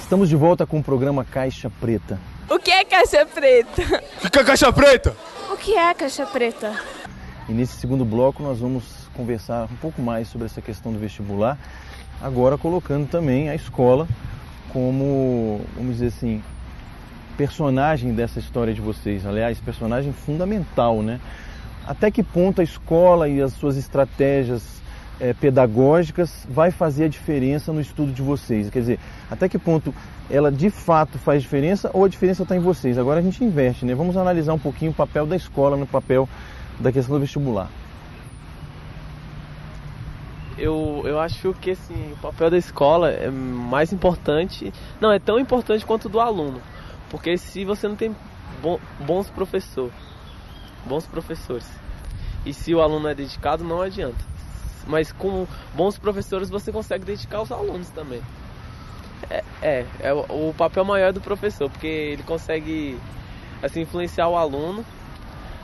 Estamos de volta com o programa Caixa Preta. O que é Caixa Preta? O que é Caixa Preta? O que é Caixa Preta? E nesse segundo bloco nós vamos conversar um pouco mais sobre essa questão do vestibular, agora colocando também a escola como, vamos dizer assim, personagem dessa história de vocês. Aliás, personagem fundamental, né? Até que ponto a escola e as suas estratégias pedagógicas vai fazer a diferença no estudo de vocês? Quer dizer, até que ponto ela de fato faz diferença ou a diferença está em vocês? Agora a gente inverte, né? Vamos analisar um pouquinho o papel da escola no papel da questão do vestibular. Eu acho que assim, o papel da escola é mais importante, não, é tão importante quanto o do aluno. Porque se você não tem bons professores, e se o aluno é dedicado, não adianta. Mas com bons professores você consegue dedicar os alunos também. O papel maior do professor, porque ele consegue assim, influenciar o aluno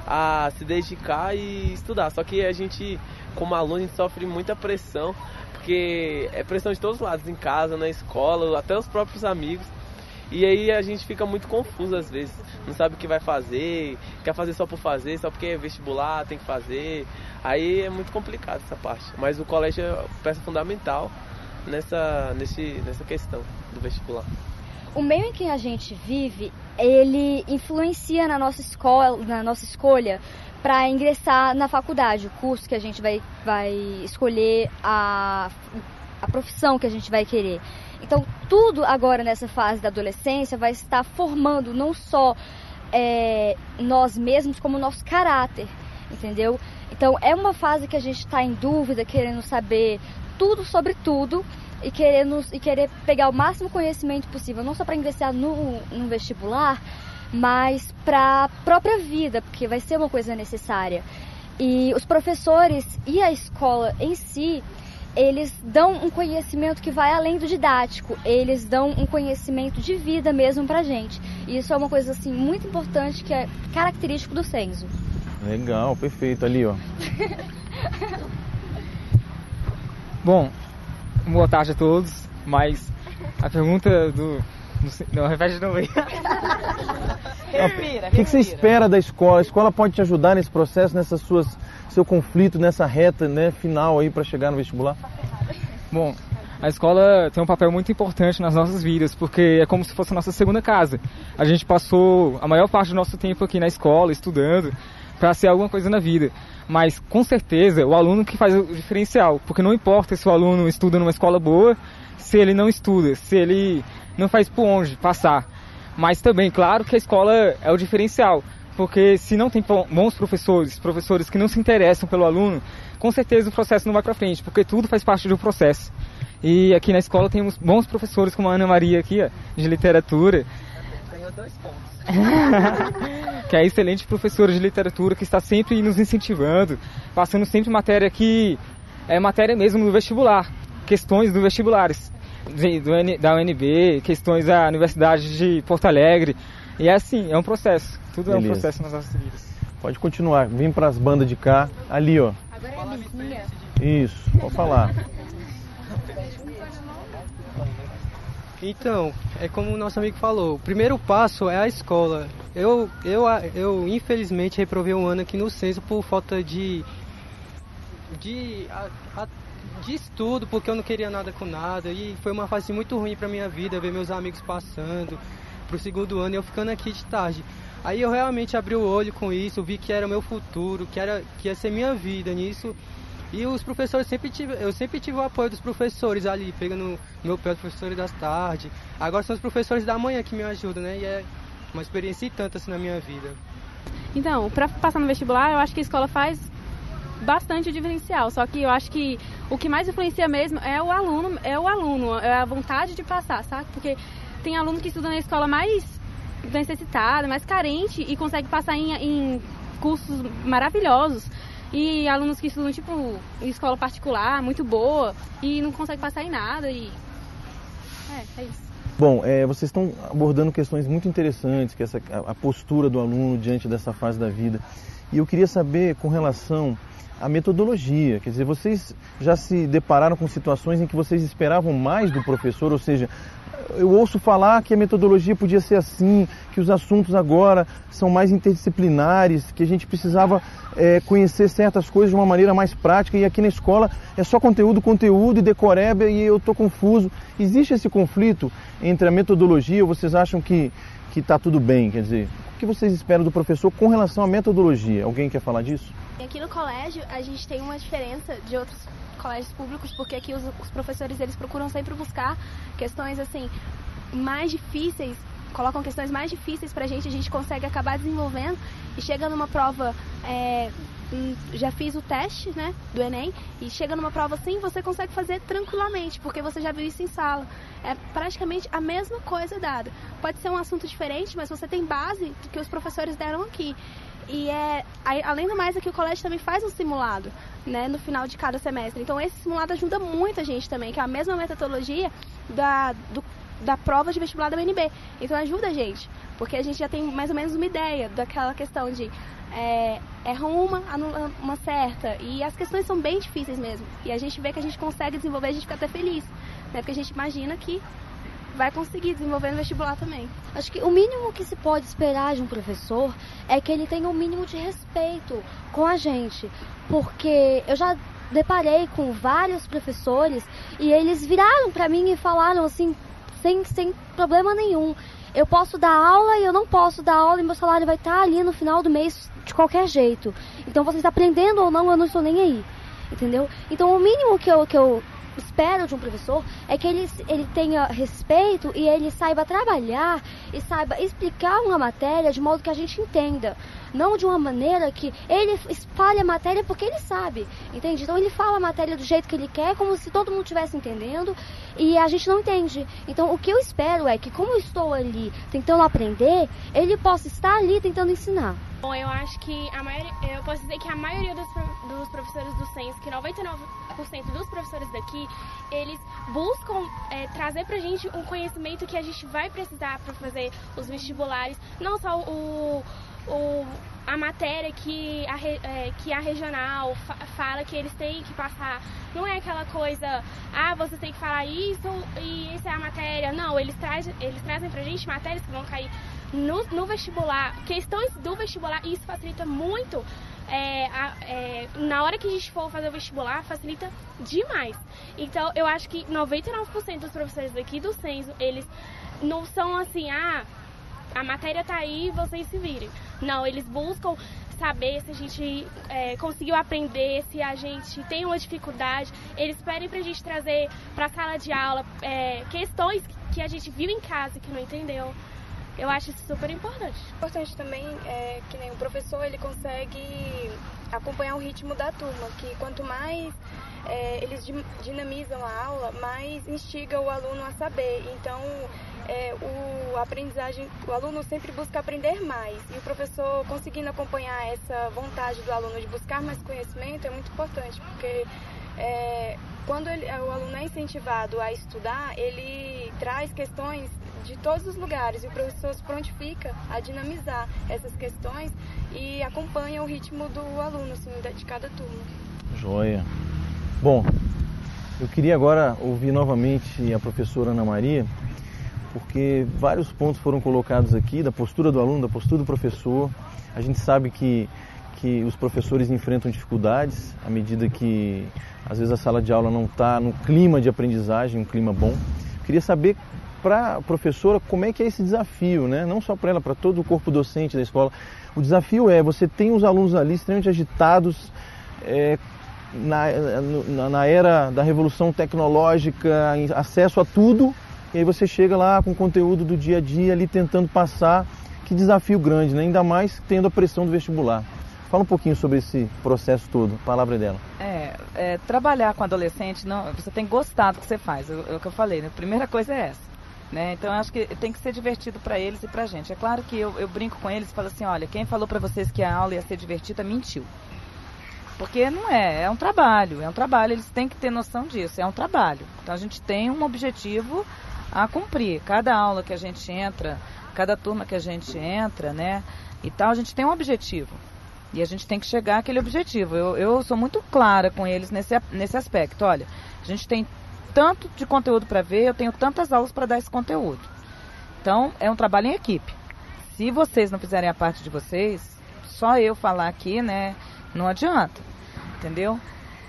a se dedicar e estudar. Só que a gente, como aluno, a gente sofre muita pressão, porque é pressão de todos os lados, em casa, na escola, até os próprios amigos. E aí a gente fica muito confuso às vezes, não sabe o que vai fazer, quer fazer só por fazer, só porque é vestibular, tem que fazer. Aí é muito complicado essa parte, mas o colégio é peça fundamental nessa questão do vestibular. O meio em que a gente vive, ele influencia na nossa escolha para ingressar na faculdade, o curso que a gente vai escolher, a profissão que a gente vai querer. Então, tudo agora nessa fase da adolescência vai estar formando não só nós mesmos, como o nosso caráter, entendeu? Então, é uma fase que a gente está em dúvida, querendo saber tudo sobre tudo e querer pegar o máximo conhecimento possível, não só para ingressar no vestibular, mas para a própria vida, porque vai ser uma coisa necessária. E os professores e a escola em si, eles dão um conhecimento que vai além do didático, eles dão um conhecimento de vida mesmo pra gente. E isso é uma coisa assim muito importante, que é característico do Censo. Legal, perfeito, ali ó. Bom, boa tarde a todos, mas a pergunta não, repete de novo aí. O que você espera da escola? A escola pode te ajudar nesse processo, seu conflito, nessa reta, né, final aí para chegar no vestibular? Bom, a escola tem um papel muito importante nas nossas vidas, porque é como se fosse a nossa segunda casa. A gente passou a maior parte do nosso tempo aqui na escola, estudando, para ser alguma coisa na vida. Mas, com certeza, o aluno que faz o diferencial, porque não importa se o aluno estuda numa escola boa, se ele não estuda, se ele não faz por onde passar. Mas também, claro que a escola é o diferencial, porque se não tem bons professores que não se interessam pelo aluno, com certeza o processo não vai para frente, porque tudo faz parte do processo. E aqui na escola temos bons professores, como a Ana Maria aqui, ó, de literatura. Ganhou 2 pontos. Que é excelente professora de literatura, que está sempre nos incentivando, passando sempre matéria que é matéria mesmo do vestibular, questões do vestibulares, da UNB, questões da Universidade de Porto Alegre. E é assim, é um processo, tudo Beleza. É um processo nas nossas vidas. Pode continuar, vem para as bandas de cá, ali ó. Agora é a vizinha. Isso, pode falar. Então, é como o nosso amigo falou, o primeiro passo é a escola. Eu infelizmente reprovei um ano aqui no Censo por falta de estudo, porque eu não queria nada com nada, e foi uma fase muito ruim para minha vida, ver meus amigos passando pro segundo ano e eu ficando aqui de tarde. Aí eu realmente abri o olho com isso, vi que era o meu futuro, que ia ser minha vida nisso. E os professores, eu sempre tive o apoio dos professores ali, pegando no meu pé, os professores das tardes. Agora são os professores da manhã que me ajudam, né? E é uma experiência e tanto assim na minha vida. Então, para passar no vestibular, eu acho que a escola faz bastante o diferencial. Só que eu acho que o que mais influencia mesmo é o aluno, é a vontade de passar, sabe? Porque tem aluno que estuda na escola mais necessitada, mais carente e consegue passar em cursos maravilhosos. E alunos que estudam, tipo, em escola particular, muito boa, e não conseguem passar em nada, e... É isso. Bom, vocês estão abordando questões muito interessantes, que é a postura do aluno diante dessa fase da vida. E eu queria saber com relação à metodologia, quer dizer, vocês já se depararam com situações em que vocês esperavam mais do professor, ou seja, eu ouço falar que a metodologia podia ser assim, que os assuntos agora são mais interdisciplinares, que a gente precisava conhecer certas coisas de uma maneira mais prática, e aqui na escola é só conteúdo e decoreba, e eu estou confuso. Existe esse conflito entre a metodologia, ou vocês acham que está tudo bem? Quer dizer, o que vocês esperam do professor com relação à metodologia? Alguém quer falar disso? Aqui no colégio a gente tem uma diferença de outros colégios públicos, porque aqui os professores eles procuram sempre buscar questões assim mais difíceis, colocam questões mais difíceis pra gente, a gente consegue acabar desenvolvendo e chega numa prova, já fiz o teste, né, do Enem, e chega numa prova assim, você consegue fazer tranquilamente, porque você já viu isso em sala. É praticamente a mesma coisa dada. Pode ser um assunto diferente, mas você tem base do que os professores deram aqui. E além do mais, aqui o colégio também faz um simulado, né, no final de cada semestre. Então esse simulado ajuda muito a gente também, que é a mesma metodologia da prova de vestibular da UNB. Então ajuda a gente, porque a gente já tem mais ou menos uma ideia daquela questão de erra uma, anula uma certa. E as questões são bem difíceis mesmo. E a gente vê que a gente consegue desenvolver, a gente fica até feliz, né, porque a gente imagina que vai conseguir desenvolver no vestibular também. Acho que o mínimo que se pode esperar de um professor é que ele tenha um mínimo de respeito com a gente. Porque eu já deparei com vários professores e eles viraram pra mim e falaram assim, sem problema nenhum: eu posso dar aula e eu não posso dar aula e meu salário vai estar ali no final do mês de qualquer jeito. Então vocês aprendendo ou não, eu não estou nem aí. Entendeu? Então o mínimo que eu espero de um professor é que ele tenha respeito e ele saiba trabalhar e saiba explicar uma matéria de modo que a gente entenda, não de uma maneira que ele fale a matéria porque ele sabe, entende? Então ele fala a matéria do jeito que ele quer, como se todo mundo estivesse entendendo, e a gente não entende. Então o que eu espero é que, como eu estou ali tentando aprender, ele possa estar ali tentando ensinar. Bom, eu acho que eu posso dizer que a maioria dos professores do SENS, que 99% dos professores daqui, eles buscam trazer pra gente um conhecimento que a gente vai precisar para fazer os vestibulares, não só a matéria que a regional fala que eles têm que passar. Não é aquela coisa, você tem que falar isso e essa é a matéria. Não, eles trazem pra gente matérias que vão cair no vestibular, questões do vestibular, e isso facilita muito. Na hora que a gente for fazer o vestibular, facilita demais. Então eu acho que 99% dos professores daqui do Censo, eles não são assim, a matéria tá aí, vocês se virem. Não, eles buscam saber se a gente conseguiu aprender, se a gente tem uma dificuldade. Eles pedem pra gente trazer pra sala de aula questões que a gente viu em casa e que não entendeu. Eu acho isso super importante. Importante também é que nem o professor, ele consegue acompanhar o ritmo da turma, que quanto mais eles dinamizam a aula, mais instiga o aluno a saber. Então, o aluno sempre busca aprender mais, e o professor conseguindo acompanhar essa vontade do aluno de buscar mais conhecimento é muito importante, porque quando o aluno é incentivado a estudar, ele traz questões de todos os lugares, e o professor se prontifica a dinamizar essas questões e acompanha o ritmo do aluno, assim, de cada turma. Joia. Bom, eu queria agora ouvir novamente a professora Ana Maria, porque vários pontos foram colocados aqui, da postura do aluno, da postura do professor. A gente sabe que os professores enfrentam dificuldades à medida que, às vezes, a sala de aula não está no clima de aprendizagem, um clima bom. Eu queria saber, para a professora, como é que é esse desafio, né? Não só para ela, para todo o corpo docente da escola. O desafio você tem os alunos ali extremamente agitados, na era da revolução tecnológica, acesso a tudo, e aí você chega lá com o conteúdo do dia a dia ali tentando passar. Que desafio grande, né? Ainda mais tendo a pressão do vestibular. Fala um pouquinho sobre esse processo todo, a palavra é dela. Trabalhar com adolescente, você tem que gostar do que você faz, é o que eu falei, né? A primeira coisa é essa, né? Então eu acho que tem que ser divertido para eles e pra gente. É claro que eu brinco com eles e falo assim, olha, quem falou para vocês que a aula ia ser divertida mentiu. Porque não é um trabalho, eles têm que ter noção disso, é um trabalho. Então a gente tem um objetivo a cumprir. Cada aula que a gente entra, cada turma que a gente entra, né, e tal, a gente tem um objetivo. E a gente tem que chegar àquele objetivo. Eu sou muito clara com eles nesse aspecto. Olha, a gente tem tanto de conteúdo para ver, eu tenho tantas aulas para dar esse conteúdo. Então, é um trabalho em equipe. Se vocês não fizerem a parte de vocês, só eu falar aqui, né, não adianta, entendeu?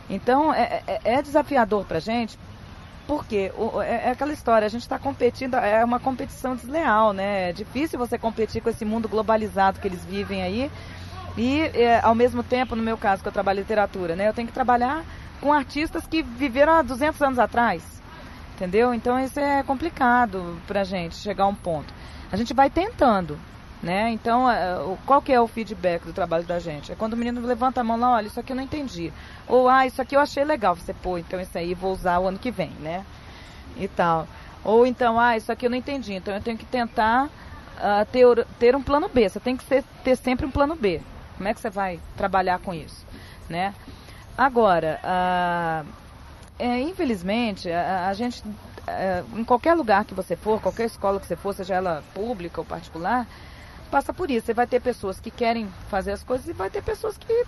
Então, é desafiador pra gente, porque é aquela história, a gente está competindo, é uma competição desleal, né? É difícil você competir com esse mundo globalizado que eles vivem aí. E, ao mesmo tempo, no meu caso, que eu trabalho em literatura, né? Eu tenho que trabalhar com artistas que viveram há 200 anos atrás, entendeu? Então, isso é complicado pra gente chegar a um ponto. A gente vai tentando, né? Então, qual que é o feedback do trabalho da gente? É quando o menino levanta a mão lá, olha, isso aqui eu não entendi. Ou, isso aqui eu achei legal. Você, pô, então isso aí vou usar o ano que vem, né? E tal. Ou então, isso aqui eu não entendi. Então eu tenho que tentar ter um plano B. Você tem que ter sempre um plano B. Como é que você vai trabalhar com isso, né? Agora, infelizmente, a gente, em qualquer lugar que você for, qualquer escola que você for, seja ela pública ou particular, passa por isso. Você vai ter pessoas que querem fazer as coisas e vai ter pessoas que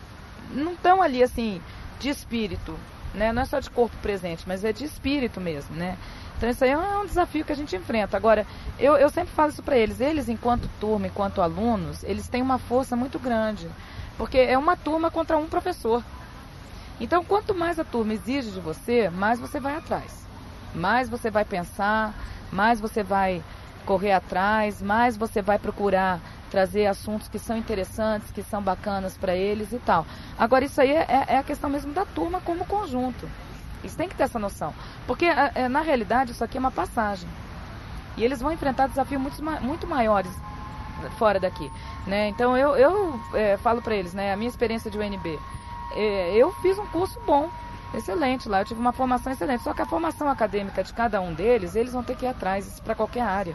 não estão ali, assim, de espírito, né? Não é só de corpo presente, mas é de espírito mesmo, né? Então isso aí é um desafio que a gente enfrenta. Agora, eu sempre falo isso para eles. Eles, enquanto turma, enquanto alunos, eles têm uma força muito grande. Porque é uma turma contra um professor. Então, quanto mais a turma exige de você, mais você vai atrás. Mais você vai pensar, mais você vai correr atrás, mais você vai procurar trazer assuntos que são interessantes, que são bacanas para eles e tal. Agora, isso aí é a questão mesmo da turma como conjunto. Eles têm que ter essa noção. Porque, na realidade, isso aqui é uma passagem. E eles vão enfrentar desafios muito maiores fora daqui, né? Então, eu falo para eles, né? A minha experiência de UNB. Eu fiz um curso bom, excelente lá. Eu tive uma formação excelente. Só que a formação acadêmica de cada um deles, eles vão ter que ir atrás para qualquer área.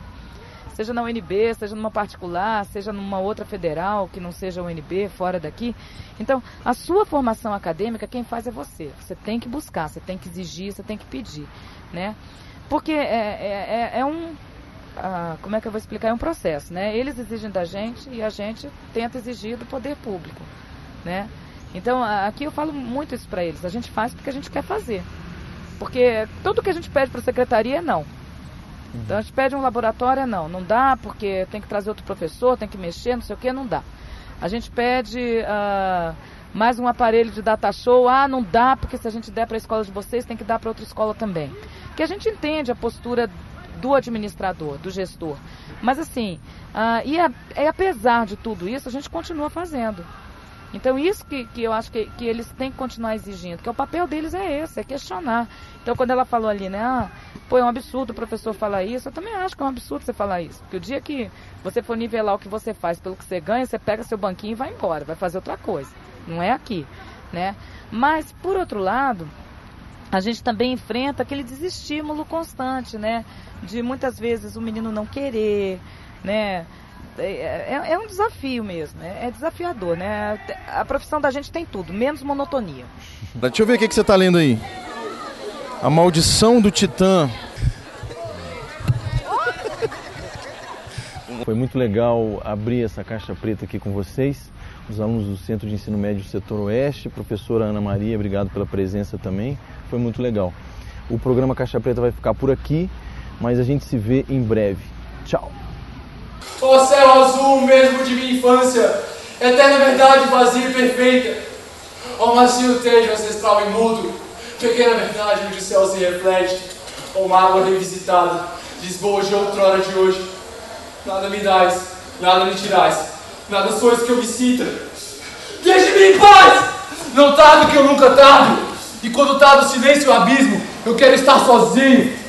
Seja na UNB, seja numa particular, seja numa outra federal, que não seja UNB, fora daqui. Então, a sua formação acadêmica, quem faz é você. Você tem que buscar, você tem que exigir, você tem que pedir, né? Porque como é que eu vou explicar? É um processo, né? Eles exigem da gente e a gente tenta exigir do poder público, né? Então, aqui eu falo muito isso para eles. A gente faz porque a gente quer fazer. Porque tudo que a gente pede para a secretaria é não. Então a gente pede um laboratório, não dá, porque tem que trazer outro professor, tem que mexer, não sei o que, não dá. A gente pede mais um aparelho de data show, não dá, porque se a gente der para a escola de vocês, tem que dar para outra escola também. Que a gente entende a postura do administrador, do gestor. Mas assim, apesar de tudo isso, a gente continua fazendo. Então isso que eu acho que eles têm que continuar exigindo, porque o papel deles é esse, é questionar. Então quando ela falou ali, né, pô, é um absurdo o professor falar isso, eu também acho que é um absurdo você falar isso. Porque o dia que você for nivelar o que você faz pelo que você ganha, você pega seu banquinho e vai embora, vai fazer outra coisa. Não é aqui, né? Mas, por outro lado, a gente também enfrenta aquele desestímulo constante, né? De muitas vezes o menino não querer, né? É um desafio mesmo, é desafiador, né? A profissão da gente tem tudo, menos monotonia. Deixa eu ver o que você está lendo aí. A Maldição do Titã. Foi muito legal abrir essa caixa preta aqui com vocês, os alunos do Centro de Ensino Médio do Setor Oeste, professora Ana Maria, obrigado pela presença também, foi muito legal. O programa Caixa Preta vai ficar por aqui, mas a gente se vê em breve. Tchau! Ó céu azul mesmo de minha infância, eterna verdade vazia e perfeita. Ó macio tejo ancestral e mudo, pequena verdade onde o céu se reflete. Ó mágoa revisitada, Lisboa de outrora de hoje. Nada me dás, nada me tirás, nada sois que eu me sinta. Deixe-me em paz! Não tardo que eu nunca tardo. E quando tardo o silêncio e o abismo, eu quero estar sozinho.